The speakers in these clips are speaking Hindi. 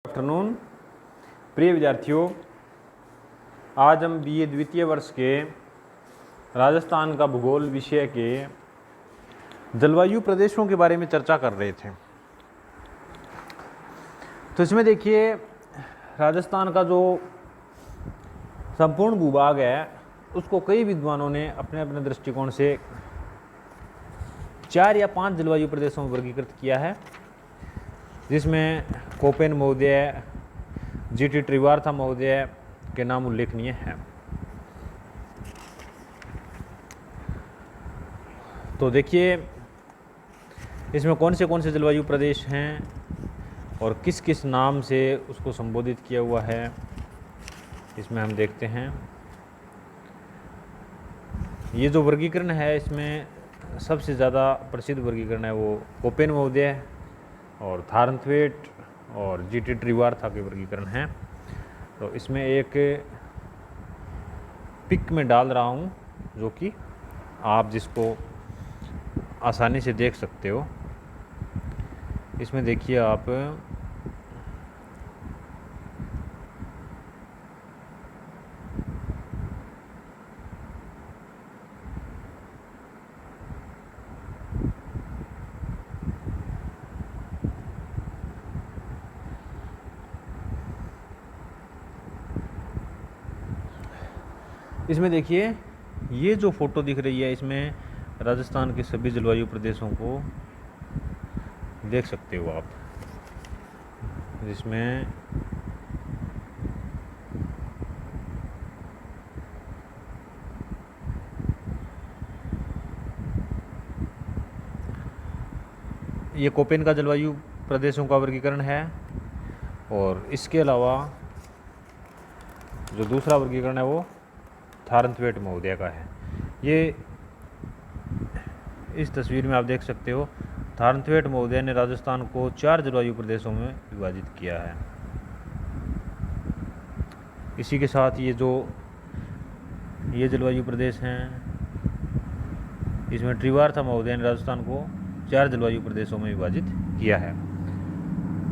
आफ्टरनून प्रिय विद्यार्थियों, आज हम बीए द्वितीय वर्ष के राजस्थान का भूगोल विषय के जलवायु प्रदेशों के बारे में चर्चा कर रहे थे। तो इसमें देखिए, राजस्थान का जो संपूर्ण भूभाग है उसको कई विद्वानों ने अपने अपने दृष्टिकोण से 4 या 5 जलवायु प्रदेशों में वर्गीकृत किया है, जिसमें कोपेन महोदय, जीटी त्रिवार्था महोदय के नाम उल्लेखनीय हैं। तो देखिए, इसमें कौन से जलवायु प्रदेश हैं और किस किस नाम से उसको संबोधित किया हुआ है, इसमें हम देखते हैं। ये जो वर्गीकरण है, इसमें सबसे ज़्यादा प्रसिद्ध वर्गीकरण है वो कोपेन महोदय और थारनथवेट और जीटी त्रिवार्था के वर्गीकरण हैं। तो इसमें एक पिक में डाल रहा हूँ, जो कि आप जिसको आसानी से देख सकते हो। इसमें देखिए आप, इसमें देखिए ये जो फोटो दिख रही है, इसमें राजस्थान के सभी जलवायु प्रदेशों को देख सकते हो आप, जिसमें ये कोपेन का जलवायु प्रदेशों का वर्गीकरण है। और इसके अलावा जो दूसरा वर्गीकरण है वो थारनथवेट महोदय का है। ये इस तस्वीर में आप देख सकते हो, थारनथवेट महोदय ने राजस्थान को 4 जलवायु प्रदेशों में विभाजित किया है। इसी के साथ ये जलवायु प्रदेश हैं, इसमें त्रिवार्था महोदय ने राजस्थान को 4 जलवायु प्रदेशों में विभाजित किया है।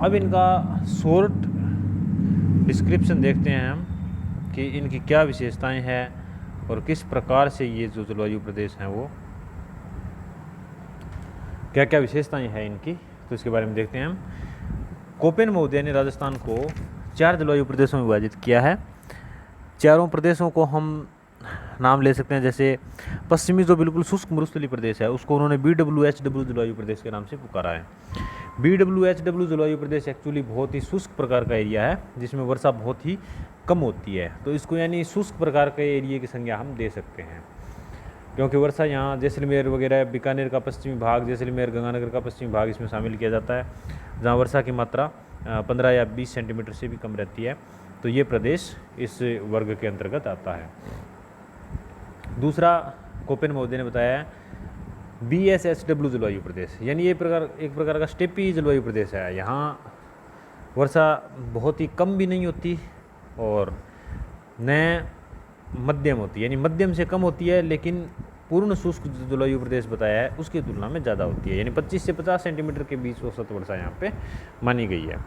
अब इनका शॉर्ट डिस्क्रिप्शन देखते हैं हम कि इनकी क्या विशेषताएं हैं और किस प्रकार से ये जो जलवायु प्रदेश हैं वो क्या क्या विशेषताएं हैं इनकी। तो इसके बारे में देखते हैं हम। कोपेन महोदय ने राजस्थान को 4 जलवायु प्रदेशों में विभाजित किया है। चारों प्रदेशों को हम नाम ले सकते हैं, जैसे पश्चिमी जो बिल्कुल शुष्क मरुस्थलीय प्रदेश है उसको उन्होंने BWHW जलवायु प्रदेश के नाम से पुकारा है। BWHW जलवायु प्रदेश एक्चुअली बहुत ही शुष्क प्रकार का एरिया है, जिसमें वर्षा बहुत ही कम होती है। तो इसको यानी शुष्क प्रकार के एरिया की संज्ञा हम दे सकते हैं, क्योंकि वर्षा यहाँ जैसलमेर वगैरह, बीकानेर का पश्चिमी भाग, जैसलमेर गंगानगर का पश्चिमी भाग इसमें शामिल किया जाता है, जहाँ वर्षा की मात्रा 15 या 20 सेंटीमीटर से भी कम रहती है। तो ये प्रदेश इस वर्ग के अंतर्गत आता है। दूसरा कोपेन महोदय ने बताया है BSHW जलवायु प्रदेश, यानी ये एक प्रकार का स्टेपी जलवायु प्रदेश है। यहाँ वर्षा बहुत ही कम भी नहीं होती और न मध्यम होती है, यानी मध्यम से कम होती है, लेकिन पूर्ण शुष्क जलवायु प्रदेश बताया है उसकी तुलना में ज़्यादा होती है, यानी 25 से 50 सेंटीमीटर के बीच औसत वर्षा यहाँ पे मानी गई है।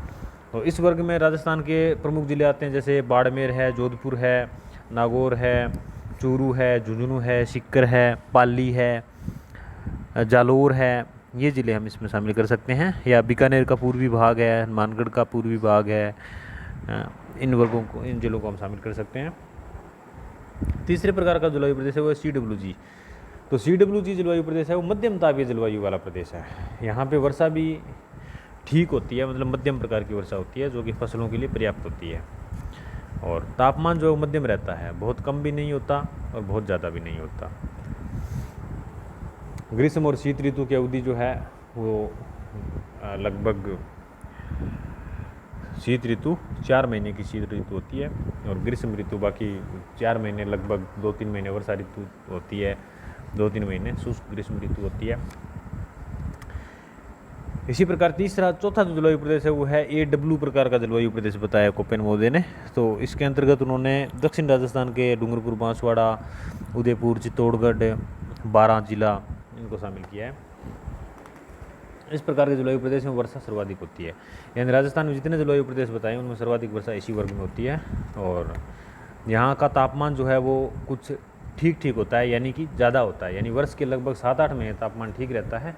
तो इस वर्ग में राजस्थान के प्रमुख जिले आते हैं, जैसे बाड़मेर है, जोधपुर है, नागौर है, चूरू है, झुंझुनू है, सीकर है, पाली है, जालोर है। ये ज़िले हम इसमें शामिल कर सकते हैं। या बीकानेर का पूर्वी भाग है, हनुमानगढ़ का पूर्वी भाग है। इन जिलों को हम शामिल कर सकते हैं। तीसरे प्रकार का जलवायु प्रदेश है वो CWG। तो CWG जलवायु प्रदेश है वो मध्यम तापीय जलवायु वाला प्रदेश है। यहाँ पे वर्षा भी ठीक होती है, मतलब मध्यम प्रकार की वर्षा होती है, जो कि फसलों के लिए पर्याप्त होती है। और तापमान जो मध्यम रहता है, बहुत कम भी नहीं होता और बहुत ज़्यादा भी नहीं होता। ग्रीष्म और शीत ऋतु की अवधि जो है वो लगभग शीत ऋतु 4 महीने की शीत ऋतु होती है, और ग्रीष्म ऋतु बाकी 4 महीने, लगभग 2-3 महीने वर्षा ऋतु होती है, 2-3 महीने शुष्क ग्रीष्म ऋतु होती है। इसी प्रकार चौथा जो जलवायु प्रदेश है वो है AW प्रकार का जलवायु प्रदेश बताया कोपेन महोदय ने। तो इसके अंतर्गत उन्होंने दक्षिण राजस्थान के डूंगरपुर, बांसवाड़ा, उदयपुर, चित्तौड़गढ़, 12 जिला इनको शामिल किया है। इस प्रकार के जलवायु प्रदेश में वर्षा सर्वाधिक होती है। यानी राजस्थान में जितने जलवायु प्रदेश बताए उनमें सर्वाधिक वर्षा इसी वर्ग में होती है। और यहाँ का तापमान जो है वो कुछ ठीक ठीक होता है, यानी कि ज़्यादा होता है। यानी वर्ष के लगभग 7-8 महीने तापमान ठीक रहता है।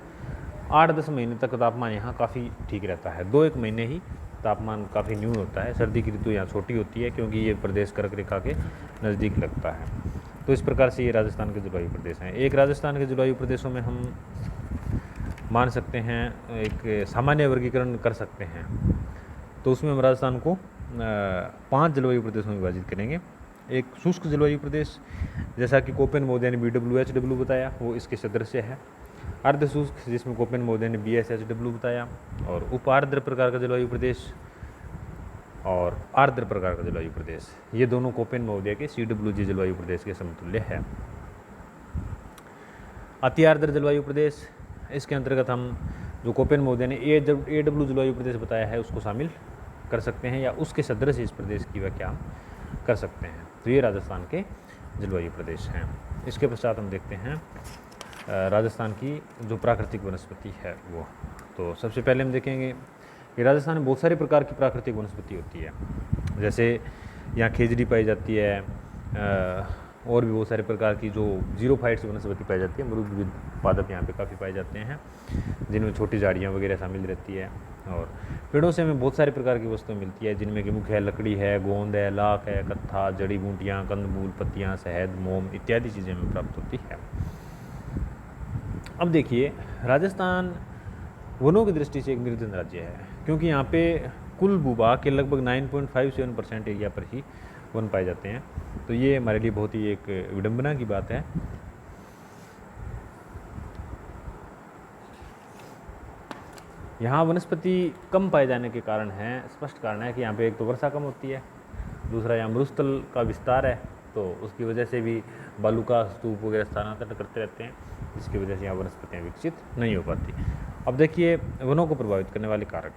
8-10 महीने तक तापमान यहाँ काफ़ी ठीक रहता है। 2-1 महीने ही तापमान काफ़ी न्यून होता है। सर्दी की ऋतु यहाँ छोटी होती है क्योंकि ये प्रदेश कर्क रेखा के नज़दीक लगता है। तो इस प्रकार से ये राजस्थान के जलवायु प्रदेश हैं। एक राजस्थान के जलवायु प्रदेशों में हम मान सकते हैं एक सामान्य वर्गीकरण कर सकते हैं। तो उसमें हम राजस्थान को 5 जलवायु प्रदेशों में विभाजित करेंगे। एक शुष्क जलवायु प्रदेश, जैसा कि कोपेन महोदय ने BWHW बताया, वो इसके सदृश है। अर्ध शुष्क, जिसमें कोपेन महोदय ने BSHW बताया। और उप आर्द्र प्रकार का जलवायु प्रदेश और आर्द्र प्रकार का जलवायु प्रदेश, ये दोनों कोपेन महोदय के CWG जलवायु प्रदेश के समतुल्य है। अति आर्द्र जलवायु प्रदेश, इसके अंतर्गत हम जो कोपेन महोदय ने AW जलवायु प्रदेश बताया है उसको शामिल कर सकते हैं, या उसके सदृश इस प्रदेश की व्याख्या हम कर सकते हैं। तो ये राजस्थान के जलवायु प्रदेश हैं। इसके पश्चात हम देखते हैं राजस्थान की जो प्राकृतिक वनस्पति है वो। तो सबसे पहले हम देखेंगे कि राजस्थान में बहुत सारे प्रकार की प्राकृतिक वनस्पति होती है। जैसे यहाँ खेजड़ी पाई जाती है, और भी बहुत सारे प्रकार की जो जीरोफाइट्स वनस्पति पाई जाती है। मृद पादप यहाँ पे काफ़ी पाए जाते हैं, जिनमें छोटी झाड़ियाँ वगैरह शामिल रहती है। और पेड़ों से हमें बहुत सारे प्रकार की वस्तुएं मिलती है, जिनमें कि मुख्य है लकड़ी है, गोंद है, लाख है, कत्था, जड़ी बूटियाँ, कंदमूल, पत्तियाँ, शहद, मोम इत्यादि चीज़ें हमें प्राप्त होती है। अब देखिए, राजस्थान वनों की दृष्टि से एक निर्धन राज्य है, क्योंकि यहाँ पे कुल भूभाग के लगभग 9.57% एरिया पर ही वन पाए जाते हैं। तो ये हमारे लिए बहुत ही एक विडंबना की बात है। यहाँ वनस्पति कम पाए जाने के कारण है, स्पष्ट कारण है कि यहाँ पे एक तो वर्षा कम होती है, दूसरा यहाँ मरुस्थल का विस्तार है, तो उसकी वजह से भी बालू का स्तूप वगैरह स्थानांतरण करते रहते हैं, जिसकी वजह से यहाँ वनस्पतियाँ विकसित नहीं हो पाती। अब देखिए, वनों को प्रभावित करने वाले कारक।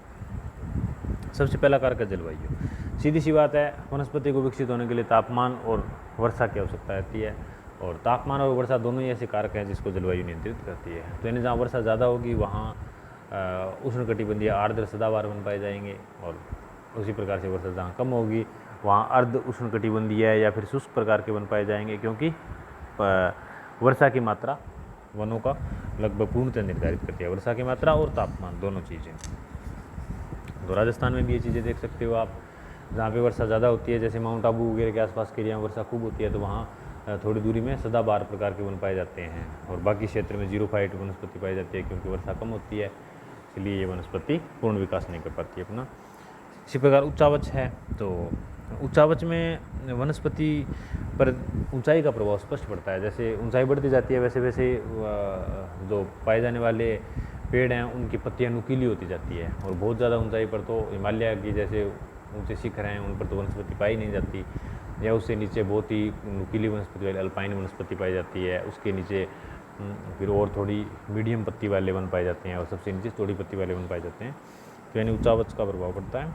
सबसे पहला कारक है जलवायु। सीधी सी बात है, वनस्पति को विकसित होने के लिए तापमान और वर्षा की आवश्यकता रहती है, और तापमान और वर्षा दोनों ही ऐसे कारक हैं जिसको जलवायु नियंत्रित करती है। तो यानी जहाँ वर्षा ज़्यादा होगी वहाँ उष्णकटिबंधीय आर्द्र सदाबहार वन पाए जाएंगे, और उसी प्रकार से वर्षा जहाँ कम होगी वहाँ अर्ध उष्णकटिबंधीय या फिर शुष्क प्रकार के वन पाए जाएंगे, क्योंकि वर्षा की मात्रा वनों का लगभग पूर्णतः निर्धारित करती है, वर्षा की मात्रा और तापमान दोनों चीज़ें। तो राजस्थान में भी ये चीज़ें देख सकते हो आप, जहाँ पे वर्षा ज़्यादा होती है, जैसे माउंट आबू वगैरह के आसपास के एरिया में वर्षा खूब होती है, तो वहाँ थोड़ी दूरी में सदाबहार प्रकार के वन पाए जाते हैं, और बाकी क्षेत्र में जीरोफाइट वनस्पति पाई जाती है, क्योंकि वर्षा कम होती है, इसलिए ये वनस्पति पूर्ण विकास नहीं कर पाती है अपना। इसी प्रकार उच्चावच है, तो उच्चावच में वनस्पति पर ऊंचाई का प्रभाव स्पष्ट पड़ता है। जैसे ऊंचाई बढ़ती जाती है वैसे वैसे जो पाए जाने वाले पेड़ हैं उनकी पत्तियां नुकीली होती जाती है, और बहुत ज़्यादा ऊंचाई पर तो हिमालय की जैसे ऊंचे शिखर हैं उन पर तो वनस्पति पाई नहीं जाती, या उससे नीचे बहुत ही नुकीली वनस्पति वाली अल्पाइन वनस्पति पाई जाती है, उसके नीचे फिर और थोड़ी मीडियम पत्ती वाले वन पाए जाते हैं, और सबसे नीचे थोड़ी पत्ती वाले वन पाए जाते हैं। तो यानी उच्चावच का प्रभाव पड़ता है।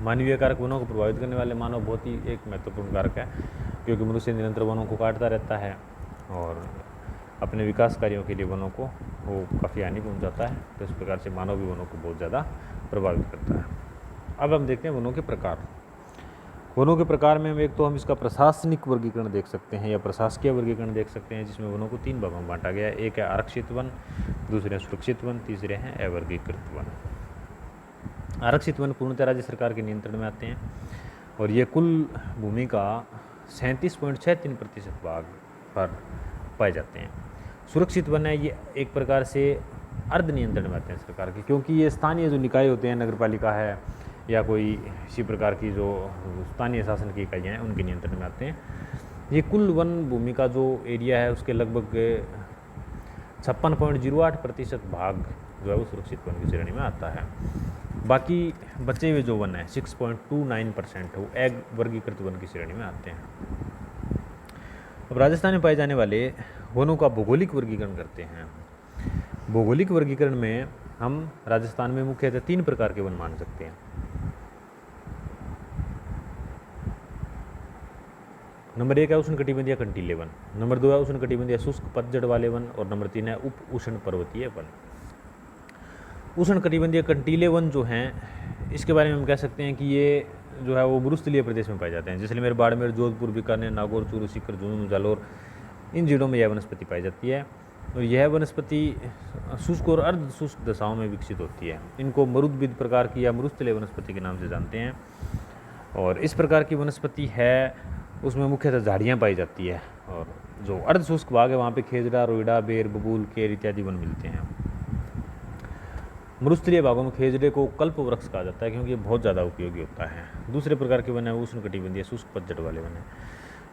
मानवीय कारक वनों को प्रभावित करने वाले मानव बहुत ही एक महत्वपूर्ण कारक है, क्योंकि मनुष्य निरंतर वनों को काटता रहता है और अपने विकास कार्यों के लिए वनों को वो काफ़ी हानि पहुंचाता है। तो इस प्रकार से मानव भी वनों को बहुत ज़्यादा प्रभावित करता है। अब हम देखते हैं वनों के प्रकार। वनों के प्रकार में एक तो हम इसका प्रशासनिक वर्गीकरण देख सकते हैं या प्रशासकीय वर्गीकरण देख सकते हैं, जिसमें वनों को 3 भागों में बांटा गया है। एक है आरक्षित वन, दूसरे हैं सुरक्षित वन, तीसरे हैं अवर्गीकृत वन। आरक्षित वन पूर्णतः राज्य सरकार के नियंत्रण में आते हैं, और ये कुल भूमि का 37.63% भाग पर पाए जाते हैं। सुरक्षित वन है, ये एक प्रकार से अर्ध नियंत्रण में आते हैं सरकार के, क्योंकि ये स्थानीय जो निकाय होते हैं, नगरपालिका है या कोई इसी प्रकार की जो स्थानीय शासन की इकाइयाँ हैं उनके नियंत्रण में आते हैं। ये कुल वन भूमि का जो एरिया है उसके लगभग 56.08% भाग जो है वो सुरक्षित वन की श्रेणी में आता है। बाकी बचे हुए जो वन है 6.29% वो वर्गीकृत वन की श्रेणी में आते हैं। अब राजस्थान में पाए जाने वाले वनों का भौगोलिक वर्गीकरण करते हैं। भौगोलिक वर्गीकरण में हम राजस्थान में मुख्यतः 3 प्रकार के वन मान सकते हैं। नंबर 1 है उष्णकटिबंधीय कंटीले वन, नंबर 2 है उष्णकटिबंधीय शुष्क पतझड़ वाले वन, और नंबर 3 है उप उष्ण पर्वतीय वन। उष्णकटिबंधीय कंटीले वन जो हैं, इसके बारे में हम कह सकते हैं कि ये जो है वो मरुस्थलीय प्रदेश में पाए जाते हैं। जैसलमेर, बाड़मेर, जोधपुर, बीकानेर, नागौर, चूरू, सीकर, झुंझुनू, जालौर, इन जिलों में यह वनस्पति पाई जाती है। और यह वनस्पति शुष्क और अर्ध शुष्क दशाओं में विकसित होती है। इनको मरुद्भिद प्रकार की या मरुस्थलीय वनस्पति के नाम से जानते हैं। और इस प्रकार की वनस्पति है उसमें मुख्यतः झाड़ियाँ पाई जाती है, और जो अर्ध शुष्क भाग है वहाँ पे खेजड़ा, रोइडा, बेर, बबूल, केर इत्यादि वन मिलते हैं। मरुस्थलीय भागों में खेजड़े को कल्प वृक्ष कहा जाता है क्योंकि ये बहुत ज़्यादा उपयोगी होता है। दूसरे प्रकार के वन है उष्णकटिबंधीय शुष्क पतझड़ वाले वन है।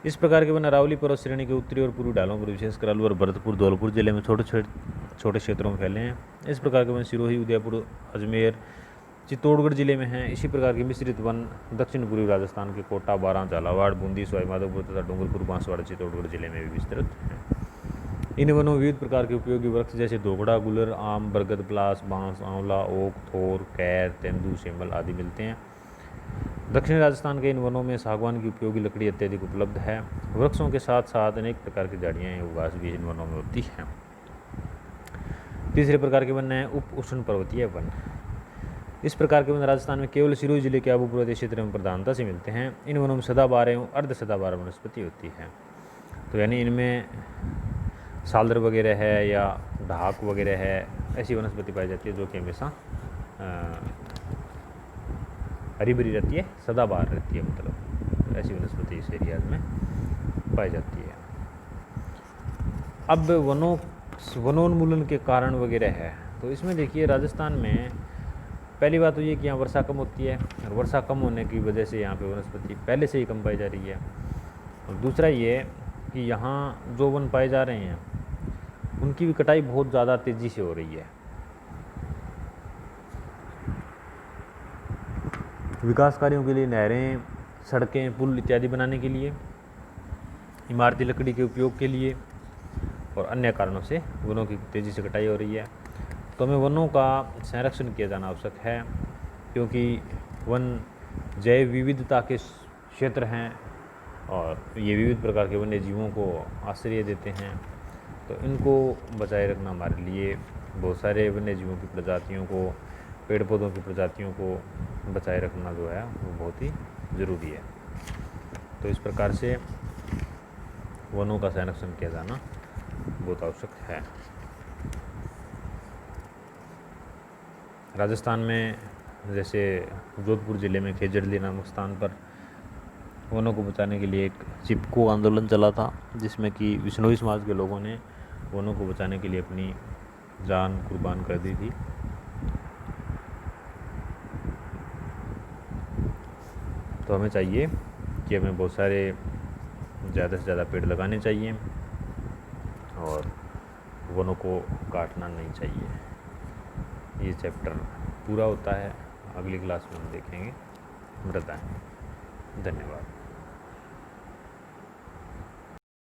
इस प्रकार के वन अरावली पर्वत श्रेणी के उत्तरी और पूर्वी ढालों पर, विशेषकर अलवर, भरतपुर, धौलपुर जिले में छोटे क्षेत्रों में फैले हैं। इस प्रकार के वन सिरोही, उदयपुर, अजमेर, चित्तौड़गढ़ जिले में हैं। इसी प्रकार के मिश्रित वन दक्षिण पूर्वी राजस्थान के कोटा, बारां, झालावाड़, बूंदी, सवाई माधोपुर तथा डूंगरपुर, बांसवाड़ा, चित्तौड़गढ़ जिले में भी विस्तृत हैं। इन वनों में विविध प्रकार के उपयोगी वृक्ष जैसे दोगड़ा, गुलर, आम, बरगद, पलास, बांस, आंवला, ओक, थोर, कैर, तेंदू, सेमल आदि मिलते हैं। दक्षिणी राजस्थान के इन वनों में सागवान की उपयोगी लकड़ी अत्यधिक उपलब्ध है। वृक्षों के साथ साथ अनेक प्रकार की झाड़ियाँ एवं घास भी इन वनों में होती हैं। तीसरे प्रकार के वन हैं उप उष्ण पर्वतीय वन। इस प्रकार के वन राजस्थान में केवल सिरोही जिले के आबू पर्वतीय क्षेत्र में प्रधानता से मिलते हैं। इन वनों में सदाबहार एवं अर्ध सदाबहार वनस्पति होती है। तो यानी इनमें सालदर वगैरह है या ढाक वगैरह है, ऐसी वनस्पति पाई जाती है जो कि हमेशा हरी भरी रहती है, सदाबहार रहती है, मतलब ऐसी वनस्पति इस एरियाज में पाई जाती है। अब वनोन्मूलन के कारण वगैरह है, तो इसमें देखिए राजस्थान में पहली बात तो ये कि यहाँ वर्षा कम होती है, और वर्षा कम होने की वजह से यहाँ पे वनस्पति पहले से ही कम पाई जा रही है। और दूसरा ये कि यहाँ जो वन पाए जा रहे हैं उनकी भी कटाई बहुत ज़्यादा तेज़ी से हो रही है। विकास कार्यों के लिए नहरें, सड़कें, पुल इत्यादि बनाने के लिए, इमारती लकड़ी के उपयोग के लिए और अन्य कारणों से वनों की तेज़ी से कटाई हो रही है। तो हमें वनों का संरक्षण किया जाना आवश्यक है, क्योंकि वन जैव विविधता के क्षेत्र हैं और ये विविध प्रकार के वन्य जीवों को आश्रय देते हैं। तो इनको बचाए रखना हमारे लिए, बहुत सारे वन्य जीवों की प्रजातियों को, पेड़ पौधों की प्रजातियों को बचाए रखना जो है वो बहुत ही ज़रूरी है। तो इस प्रकार से वनों का संरक्षण किया जाना बहुत आवश्यक है। राजस्थान में जैसे जोधपुर ज़िले में खेजड़ली नामक स्थान पर वनों को बचाने के लिए एक चिपको आंदोलन चला था, जिसमें कि विश्नोई समाज के लोगों ने वनों को बचाने के लिए अपनी जान कुर्बान कर दी थी। तो हमें चाहिए कि हमें बहुत सारे ज़्यादा से ज़्यादा पेड़ लगाने चाहिए और वनों को काटना नहीं चाहिए। ये चैप्टर पूरा होता है, अगली क्लास में हम देखेंगे मृदाएँ। धन्यवाद।